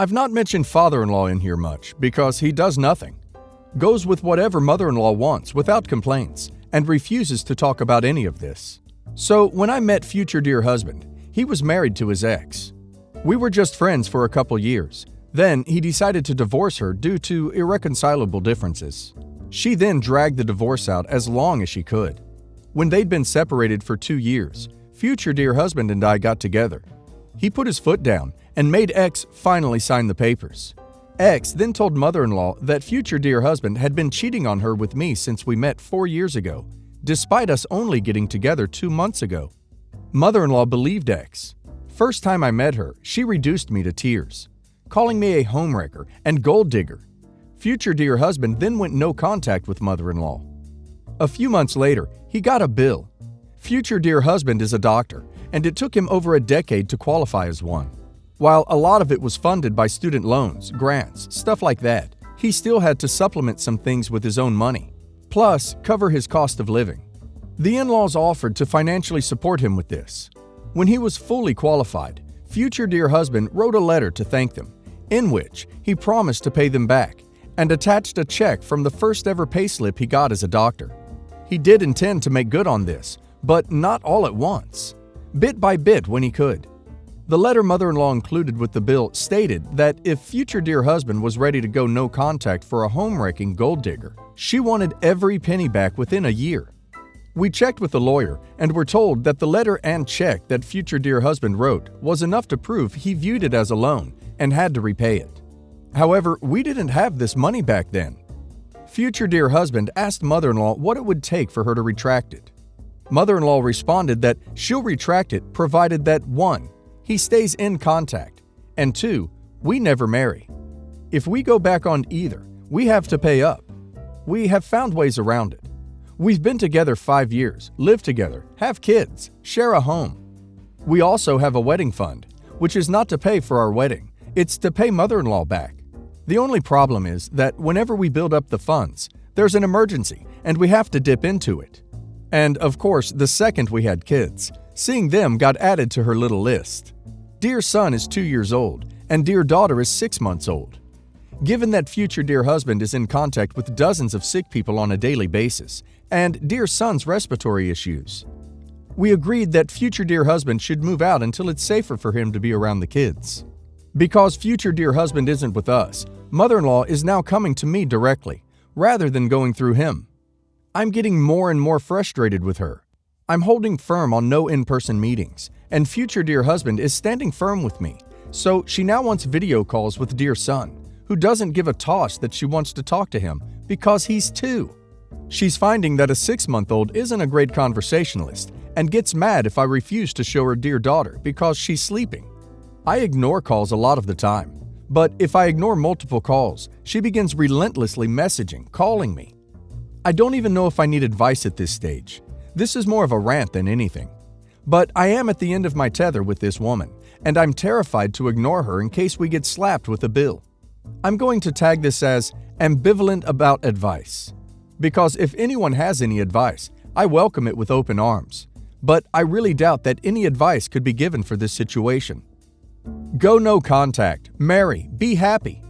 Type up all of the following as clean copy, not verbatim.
I've not mentioned father-in-law in here much because he does nothing, goes with whatever mother-in-law wants without complaints, and refuses to talk about any of this. So when I met future dear husband, he was married to his ex. We were just friends for a couple years. Then he decided to divorce her due to irreconcilable differences. She then dragged the divorce out as long as she could. When they'd been separated for 2 years, future dear husband and I got together. He put his foot down and made ex finally sign the papers. Ex then told mother-in-law that future dear husband had been cheating on her with me since we met 4 years ago, despite us only getting together 2 months ago. Mother-in-law believed ex. First time I met her, she reduced me to tears, calling me a homewrecker and gold digger. Future dear husband then went no contact with mother-in-law. A few months later, he got a bill. Future dear husband is a doctor, and it took him over a decade to qualify as one. While a lot of it was funded by student loans, grants, stuff like that, he still had to supplement some things with his own money, plus cover his cost of living. The in-laws offered to financially support him with this. When he was fully qualified, future dear husband wrote a letter to thank them, in which he promised to pay them back, and attached a check from the first ever payslip he got as a doctor. He did intend to make good on this, but not all at once, bit by bit when he could. The letter mother-in-law included with the bill stated that if future dear husband was ready to go no contact for a home-wrecking gold digger, she wanted every penny back within a year. We checked with the lawyer and were told that the letter and check that future dear husband wrote was enough to prove he viewed it as a loan and had to repay it. However, we didn't have this money back then. Future dear husband asked mother-in-law what it would take for her to retract it. Mother-in-law responded that she'll retract it provided that 1. He stays in contact, and 2. We never marry. If we go back on either, we have to pay up. We have found ways around it. We've been together 5 years, live together, have kids, share a home. We also have a wedding fund, which is not to pay for our wedding, it's to pay mother-in-law back. The only problem is that whenever we build up the funds, there's an emergency and we have to dip into it. And of course, the second we had kids, seeing them got added to her little list. Dear son is 2 years old and dear daughter is 6 months old. Given that future dear husband is in contact with dozens of sick people on a daily basis, and dear son's respiratory issues, we agreed that future dear husband should move out until it's safer for him to be around the kids. Because future dear husband isn't with us, mother-in-law is now coming to me directly, rather than going through him. I'm getting more and more frustrated with her. I'm holding firm on no in-person meetings, and future dear husband is standing firm with me, so she now wants video calls with dear son, who doesn't give a toss that she wants to talk to him because he's 2. She's finding that a 6-month-old isn't a great conversationalist and gets mad if I refuse to show her dear daughter because she's sleeping. I ignore calls a lot of the time, but if I ignore multiple calls, she begins relentlessly messaging, calling me. I don't even know if I need advice at this stage. This is more of a rant than anything. But I am at the end of my tether with this woman, and I'm terrified to ignore her in case we get slapped with a bill. I'm going to tag this as ambivalent about advice, because if anyone has any advice, I welcome it with open arms. But I really doubt that any advice could be given for this situation. Go no contact, marry, be happy.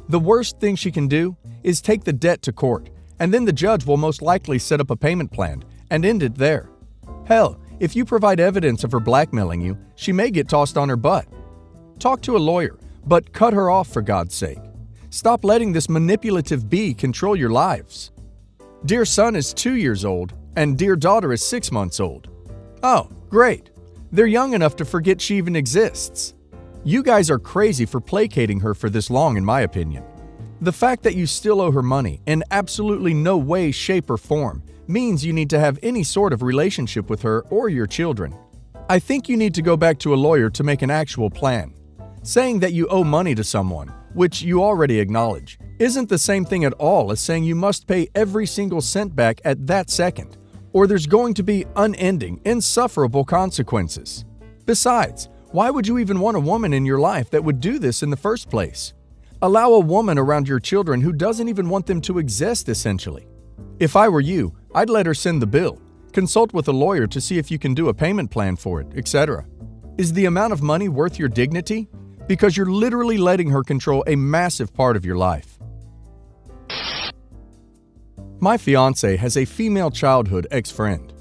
The worst thing she can do is take the debt to court, and then the judge will most likely set up a payment plan and end it there. Hell, if you provide evidence of her blackmailing you, she may get tossed on her butt. Talk to a lawyer, but cut her off for God's sake. Stop letting this manipulative bee control your lives. Dear son is 2 years old, and dear daughter is 6 months old. Oh, great. They're young enough to forget she even exists. You guys are crazy for placating her for this long, in my opinion. The fact that you still owe her money in absolutely no way, shape, or form means you need to have any sort of relationship with her or your children. I think you need to go back to a lawyer to make an actual plan. Saying that you owe money to someone, which you already acknowledge, isn't the same thing at all as saying you must pay every single cent back at that second, or there's going to be unending, insufferable consequences. Besides, why would you even want a woman in your life that would do this in the first place? Allow a woman around your children who doesn't even want them to exist, essentially. If I were you, I'd let her send the bill, consult with a lawyer to see if you can do a payment plan for it, etc. Is the amount of money worth your dignity? because you're literally letting her control a massive part of your life. My fiancé has a female childhood ex-friend.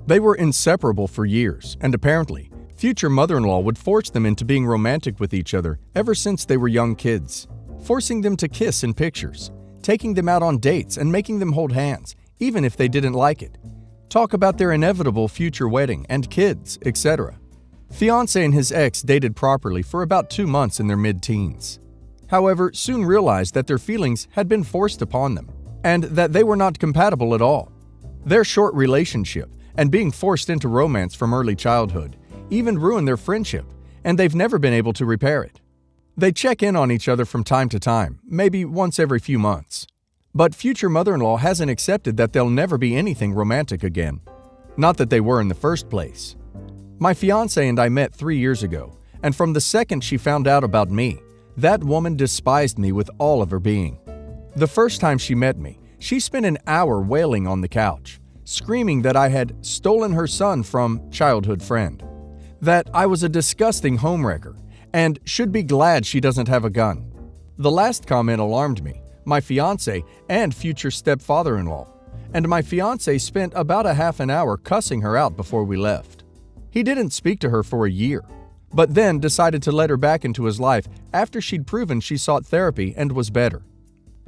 They were inseparable for years, and apparently, future mother-in-law would force them into being romantic with each other ever since they were young kids, forcing them to kiss in pictures, taking them out on dates and making them hold hands, even if they didn't like it, talk about their inevitable future wedding and kids, etc. Fiancé and his ex dated properly for about 2 months in their mid-teens. However, soon realized that their feelings had been forced upon them, and that they were not compatible at all. Their short relationship and being forced into romance from early childhood even ruined their friendship, and they've never been able to repair it. They check in on each other from time to time, maybe once every few months. But future mother-in-law hasn't accepted that they'll never be anything romantic again. Not that they were in the first place. My fiancé and I met 3 years ago, and from the second she found out about me, that woman despised me with all of her being. The first time she met me, she spent an hour wailing on the couch, screaming that I had stolen her son from childhood friend, that I was a disgusting homewrecker, and should be glad she doesn't have a gun. The last comment alarmed me, my fiancé and future stepfather-in-law, and my fiancé spent about a half an hour cussing her out before we left. He didn't speak to her for a year, but then decided to let her back into his life after she'd proven she sought therapy and was better.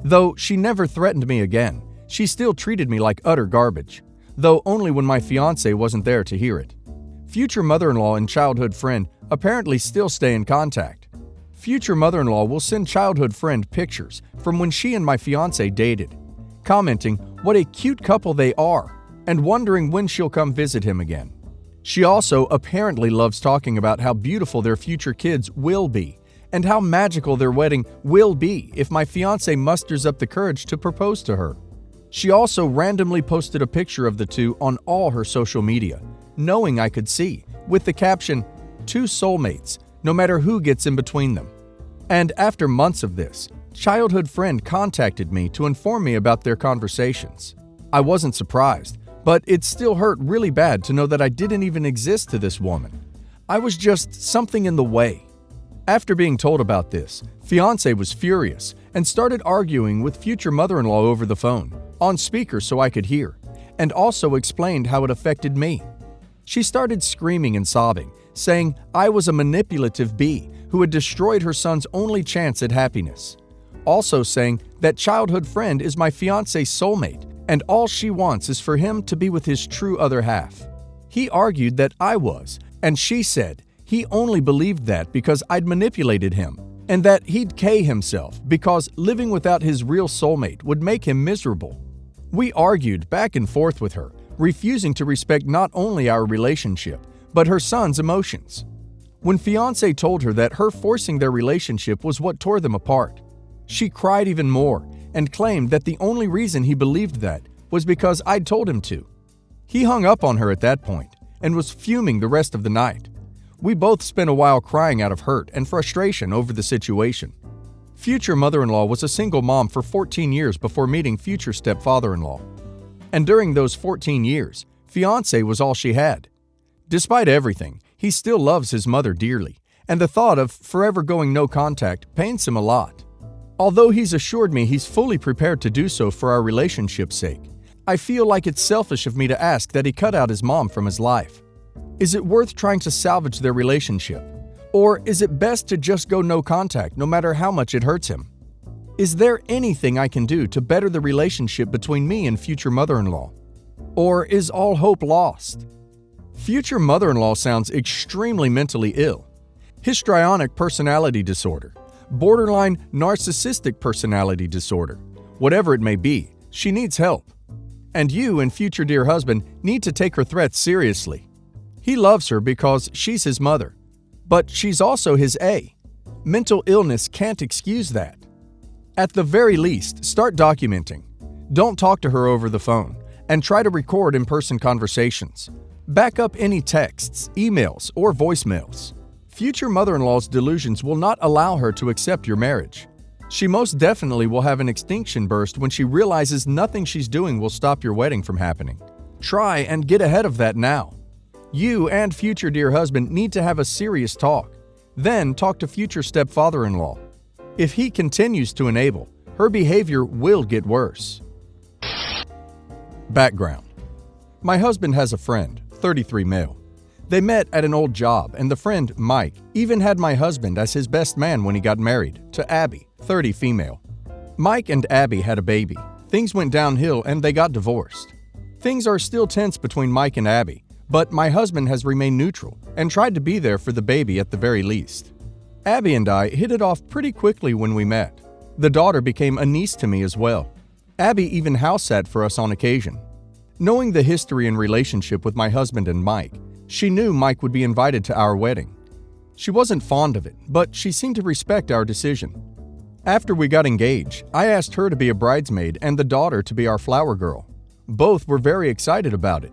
Though she never threatened me again, she still treated me like utter garbage, though only when my fiancé wasn't there to hear it. Future mother-in-law and childhood friend apparently still stay in contact. Future mother-in-law will send childhood friend pictures from when she and my fiancé dated, commenting what a cute couple they are and wondering when she'll come visit him again. She also apparently loves talking about how beautiful their future kids will be and how magical their wedding will be if my fiancé musters up the courage to propose to her. She also randomly posted a picture of the two on all her social media, knowing I could see, with the caption, "Two soulmates, no matter who gets in between them." And after months of this, childhood friend contacted me to inform me about their conversations. I wasn't surprised, but it still hurt really bad to know that I didn't even exist to this woman. I was just something in the way. After being told about this, fiancé was furious and started arguing with future mother-in-law over the phone, on speaker so I could hear, and also explained how it affected me. She started screaming and sobbing, saying I was a manipulative bee who had destroyed her son's only chance at happiness. Also saying that childhood friend is my fiancé's soulmate, and all she wants is for him to be with his true other half. He argued that I was, and she said he only believed that because I'd manipulated him, and that he'd K himself because living without his real soulmate would make him miserable. We argued back and forth with her, refusing to respect not only our relationship, but her son's emotions. When fiancé told her that her forcing their relationship was what tore them apart, she cried even more and claimed that the only reason he believed that was because I'd told him to. He hung up on her at that point and was fuming the rest of the night. We both spent a while crying out of hurt and frustration over the situation. Future mother-in-law was a single mom for 14 years before meeting future stepfather-in-law. And during those 14 years, fiancé was all she had. Despite everything, he still loves his mother dearly, and the thought of forever going no contact pains him a lot. Although he's assured me he's fully prepared to do so for our relationship's sake, I feel like it's selfish of me to ask that he cut out his mom from his life. Is it worth trying to salvage their relationship? Or is it best to just go no contact no matter how much it hurts him? Is there anything I can do to better the relationship between me and future mother-in-law? Or is all hope lost? Future mother-in-law sounds extremely mentally ill. Histrionic personality disorder, borderline narcissistic personality disorder. Whatever it may be, she needs help. And you and future dear husband need to take her threats seriously. He loves her because she's his mother, but she's also his A. Mental illness can't excuse that. At the very least, start documenting. Don't talk to her over the phone, and try to record in-person conversations. Back up any texts, emails, or voicemails. Future mother-in-law's delusions will not allow her to accept your marriage. She most definitely will have an extinction burst when she realizes nothing she's doing will stop your wedding from happening. Try and get ahead of that now. You and future dear husband need to have a serious talk. Then talk to future stepfather-in-law. If he continues to enable, her behavior will get worse. Background. My husband has a friend, 33 male. They met at an old job, and the friend, Mike, even had my husband as his best man when he got married, to Abby, 30 female. Mike and Abby had a baby. Things went downhill and they got divorced. Things are still tense between Mike and Abby, but my husband has remained neutral and tried to be there for the baby at the very least. Abby and I hit it off pretty quickly when we met. The daughter became a niece to me as well. Abby even house sat for us on occasion. Knowing the history and relationship with my husband and Mike, she knew Mike would be invited to our wedding. She wasn't fond of it, but she seemed to respect our decision. After we got engaged, I asked her to be a bridesmaid and the daughter to be our flower girl. Both were very excited about it.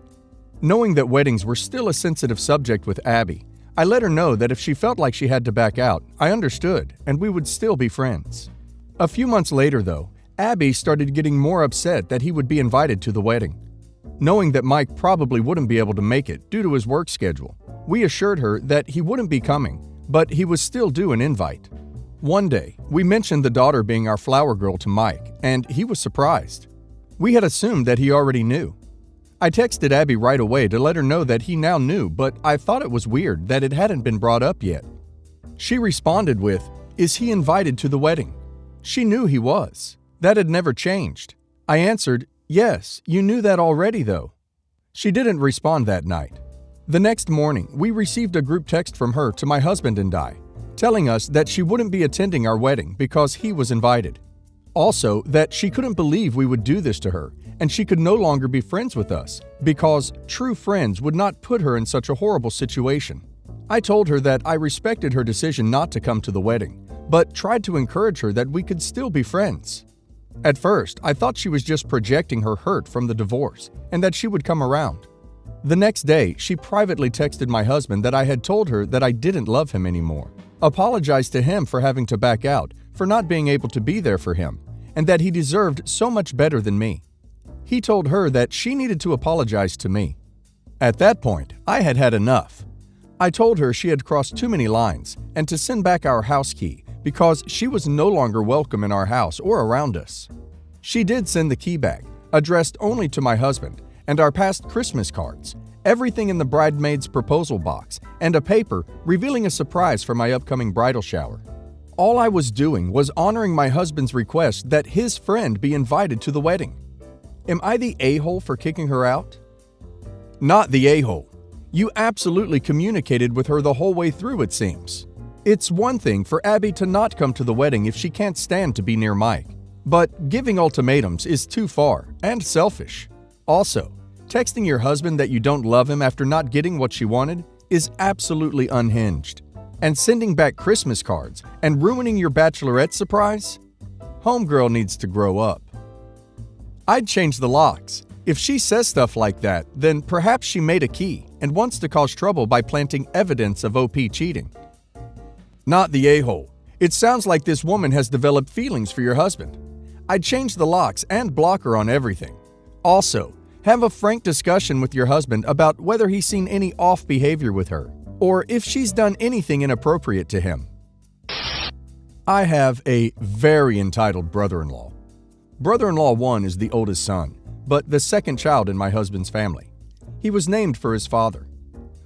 Knowing that weddings were still a sensitive subject with Abby, I let her know that if she felt like she had to back out, I understood and we would still be friends. A few months later, though, Abby started getting more upset that he would be invited to the wedding. Knowing that Mike probably wouldn't be able to make it due to his work schedule, we assured her that he wouldn't be coming, but he was still due an invite. One day, we mentioned the daughter being our flower girl to Mike, and he was surprised. We had assumed that he already knew. I texted Abby right away to let her know that he now knew, but I thought it was weird that it hadn't been brought up yet. She responded with, "Is he invited to the wedding?" She knew he was. That had never changed. I answered, "Yes, you knew that already though." She didn't respond that night. The next morning, we received a group text from her to my husband and I, telling us that she wouldn't be attending our wedding because he was invited. Also, that she couldn't believe we would do this to her, and she could no longer be friends with us because true friends would not put her in such a horrible situation. I told her that I respected her decision not to come to the wedding, but tried to encourage her that we could still be friends. At first, I thought she was just projecting her hurt from the divorce and that she would come around. The next day, she privately texted my husband that I had told her that I didn't love him anymore, apologized to him for having to back out, for not being able to be there for him, and that he deserved so much better than me. He told her that she needed to apologize to me. At that point, I had had enough. I told her she had crossed too many lines and to send back our house key because she was no longer welcome in our house or around us. She did send the key back, addressed only to my husband, and our past Christmas cards, everything in the bridesmaid's proposal box, and a paper revealing a surprise for my upcoming bridal shower. All I was doing was honoring my husband's request that his friend be invited to the wedding. Am I the a-hole for kicking her out? Not the a-hole. You absolutely communicated with her the whole way through, it seems. It's one thing for Abby to not come to the wedding if she can't stand to be near Mike, but giving ultimatums is too far and selfish. Also, texting your husband that you don't love him after not getting what she wanted is absolutely unhinged. And sending back Christmas cards and ruining your bachelorette surprise? Homegirl needs to grow up. I'd change the locks. If she says stuff like that, then perhaps she made a key and wants to cause trouble by planting evidence of OP cheating. Not the a-hole. It sounds like this woman has developed feelings for your husband. I'd change the locks and block her on everything. Also, have a frank discussion with your husband about whether he's seen any off behavior with her, or if she's done anything inappropriate to him. I have a very entitled brother-in-law. Brother-in-law 1 is the oldest son, but the second child in my husband's family. He was named for his father.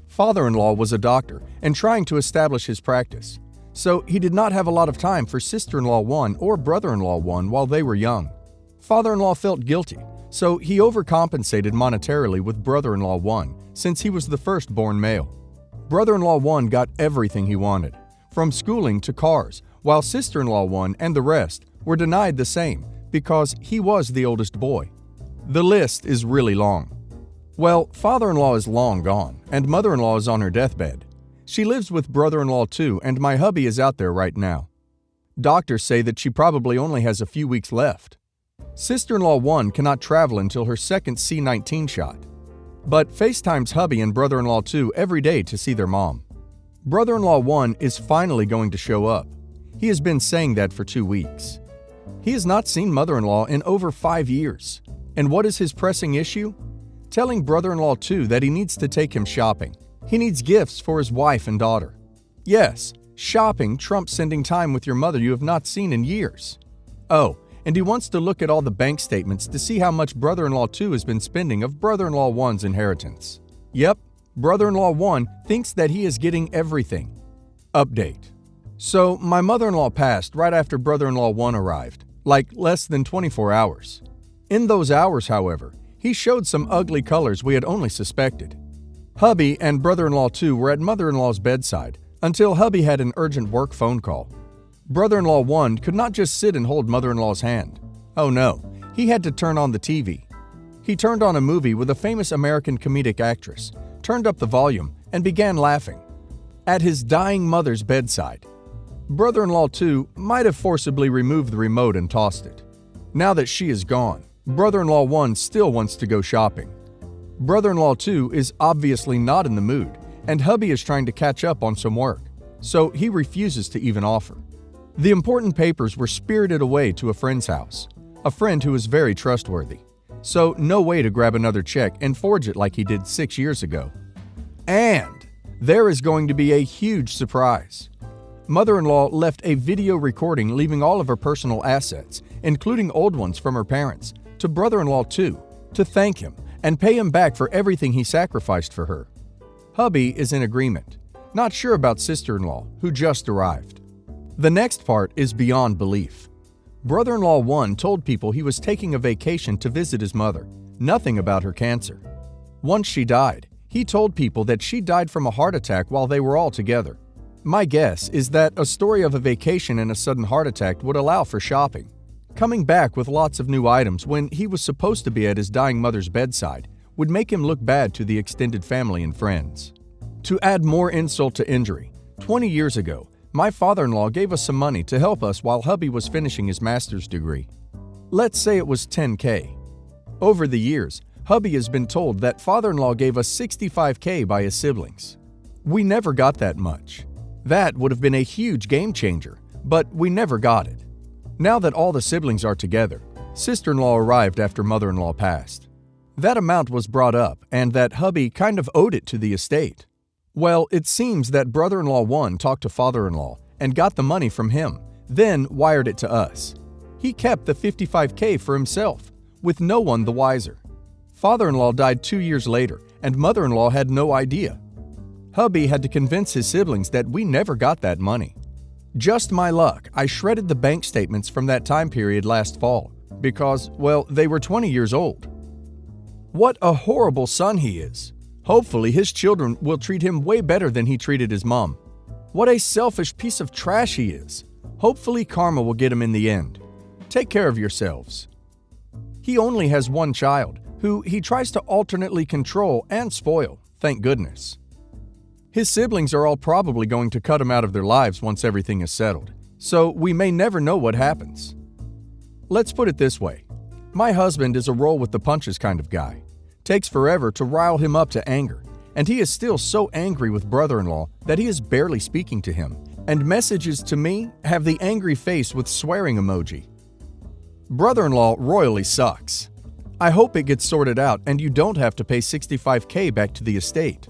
Father-in-law was a doctor and trying to establish his practice, so he did not have a lot of time for sister-in-law 1 or brother-in-law 1 while they were young. Father-in-law felt guilty, so he overcompensated monetarily with brother-in-law 1 since he was the firstborn male. Brother-in-law 1 got everything he wanted, from schooling to cars, while sister-in-law 1 and the rest were denied the same because he was the oldest boy. The list is really long. Well, father-in-law is long gone, and mother-in-law is on her deathbed. She lives with brother-in-law 2, and my hubby is out there right now. Doctors say that she probably only has a few weeks left. Sister-in-law 1 cannot travel until her second C-19 shot, but FaceTimes hubby and brother-in-law 2 every day to see their mom. Brother-in-law 1 is finally going to show up. He has been saying that for 2 weeks. He has not seen mother-in-law in over 5 years. And what is his pressing issue? Telling brother-in-law 2 that he needs to take him shopping. He needs gifts for his wife and daughter. Yes, Shopping trumps spending time with your mother you have not seen in years. Oh, and he wants to look at all the bank statements to see how much brother-in-law 2 has been spending of brother-in-law 1's inheritance. Yep, brother-in-law 1 thinks that he is getting everything. Update. So, my mother-in-law passed right after brother-in-law 1 arrived, like less than 24 hours. In those hours, however, he showed some ugly colors we had only suspected. Hubby and brother-in-law 2 were at mother-in-law's bedside until hubby had an urgent work phone call. Brother-in-law 1 could not just sit and hold mother-in-law's hand. Oh no, he had to turn on the TV. He turned on a movie with a famous American comedic actress, turned up the volume, and began laughing. At his dying mother's bedside. Brother-in-law 2 might have forcibly removed the remote and tossed it. Now that she is gone, brother-in-law 1 still wants to go shopping. Brother-in-law 2 is obviously not in the mood, and hubby is trying to catch up on some work, so he refuses to even offer. The important papers were spirited away to a friend's house, a friend who is very trustworthy, so no way to grab another check and forge it like he did 6 years ago. And there is going to be a huge surprise. Mother-in-law left a video recording leaving all of her personal assets, including old ones from her parents, to brother-in-law 2 to thank him and pay him back for everything he sacrificed for her. Hubby is in agreement, not sure about sister-in-law, who just arrived. The next part is beyond belief. Brother-in-law 1 told people he was taking a vacation to visit his mother, nothing about her cancer. Once she died, he told people that she died from a heart attack while they were all together. My guess is that a story of a vacation and a sudden heart attack would allow for shopping. Coming back with lots of new items when he was supposed to be at his dying mother's bedside would make him look bad to the extended family and friends. To add more insult to injury, 20 years ago, my father-in-law gave us some money to help us while hubby was finishing his master's degree. Let's say it was $10K. Over the years, hubby has been told that father-in-law gave us $65K by his siblings. We never got that much. That would have been a huge game changer, but we never got it. Now that all the siblings are together, sister-in-law arrived after mother-in-law passed. That amount was brought up and that hubby kind of owed it to the estate. Well, it seems that brother-in-law 1 talked to father-in-law and got the money from him, then wired it to us. He kept the $55K for himself, with no one the wiser. Father-in-law died 2 years later, and mother-in-law had no idea. Hubby had to convince his siblings that we never got that money. Just my luck, I shredded the bank statements from that time period last fall, because, well, they were 20 years old. What a horrible son he is. Hopefully his children will treat him way better than he treated his mom. What a selfish piece of trash he is. Hopefully karma will get him in the end. Take care of yourselves. He only has one child, who he tries to alternately control and spoil, thank goodness. His siblings are all probably going to cut him out of their lives once everything is settled, so we may never know what happens. Let's put it this way. My husband is a roll with the punches kind of guy. Takes forever to rile him up to anger, and he is still so angry with brother-in-law that he is barely speaking to him, and messages to me have the angry face with swearing emoji. Brother-in-law royally sucks. I hope it gets sorted out and you don't have to pay $65K back to the estate.